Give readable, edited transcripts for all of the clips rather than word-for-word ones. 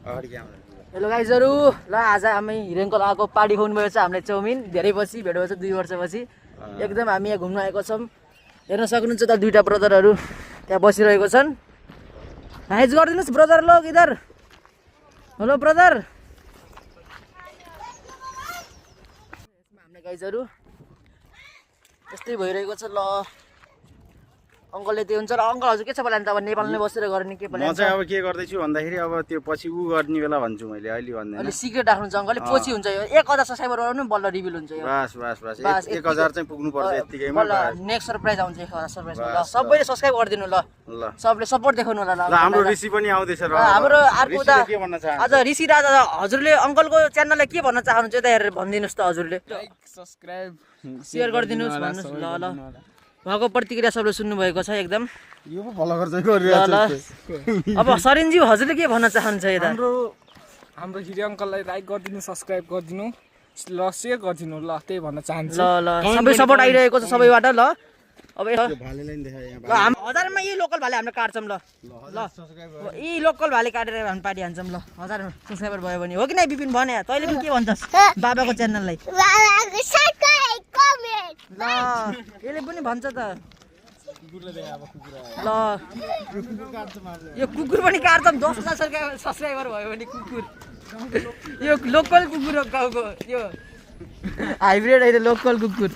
hello गाइजहरु ल आज हामी हिरेनको लगाएको पार्टी खुवाउनु भएको छ हामीले चाउमिन धेरै पछि भेट भएको छ 2 वर्षपछि एकदम हामी यहाँ घुम्न आएको छौं हेर्न सक्नुहुन्छ त दुईटा ब्रदरहरु त्यहाँ बसिरहेको छन् हाइज गर्दिनुस् ब्रदर लोग इधर हेलो ब्रदर हामीले गाइजहरु यस्तै भइरहेको छ ल अंकलले त्यो हुन्छ र अंकल हजुर के छ प्लान त अब नेपालमै बसेर गर्ने के प्लान म चाहिँ अब के गर्दै छु भन्दाखेरि अब त्यो पछि उ गर्ने बेला भन्छु मैले अहिले भन्दैन अलि सिक्रेट राख्नु छ अंकलले पछि हुन्छ यो 1000 सब्स्क्राइबर गर्नु बल्ल रिभिल हुन्छ यो बस 1000 चाहिँ पुग्नु पर्छ यतिकैमा बल्ल नेक्स्ट सरप्राइज आउँछ 1000 सरप्राइज ल सबैले सब्स्क्राइब गरिदिनु ल सबले सपोर्ट देखाउनु होला ल हाम्रो ऋषि पनि आउँदैछ र हाम्रो अर्को दा के भन्न चाहन्छ अझ ऋषि राजा हजुरले अंकलको च्यानललाई के भन्न चाहनुहुन्छ त हेरेर भनिदिनुस् त हजुरले लाइक सब्स्क्राइब शेयर गरिदिनुस् भन्नुस् ल ल उहाँको प्रतिक्रिया सबले सुन्नु भएको छ एकदम यो पो फलोगर चाहिँ गरिरहेछ अब सरिनजी हजुरले के भन्न चाहनुहुन्छ यता हाम्रो हिरे अंकललाई लाइक गरिदिनु सब्स्क्राइब गरिदिनु ल शेयर गरिदिनु ल त्यही भन्न चाहन्छु ल ल सबै सपोर्ट आइरहेको छ सबैबाट ल अब भालेलाई नि देखाए यहाँ ल हम हजारमा यही लोकल भाले हामीले काट्छौं ल ल यही लोकल भाले काटेर हामी पार्टी हान्छौं ल 1000 सब्स्क्राइबर भयो भने हो कि नै बिपिन भने तैले पनि के भन्छस् बाबाको च्यानललाई बाबाको सब्स्क्राइब कमेन्ट ल यसले पनि भन्छ त ल यो कुकुर पनि काट्छौं 10000 सब्स्क्राइबर भयो भने कुकुर यो लोकल कुकुर हो गाउँको यो हाइब्रिड होइन लोकल कुकुर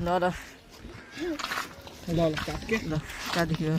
ल ल ल काट के ल काटियो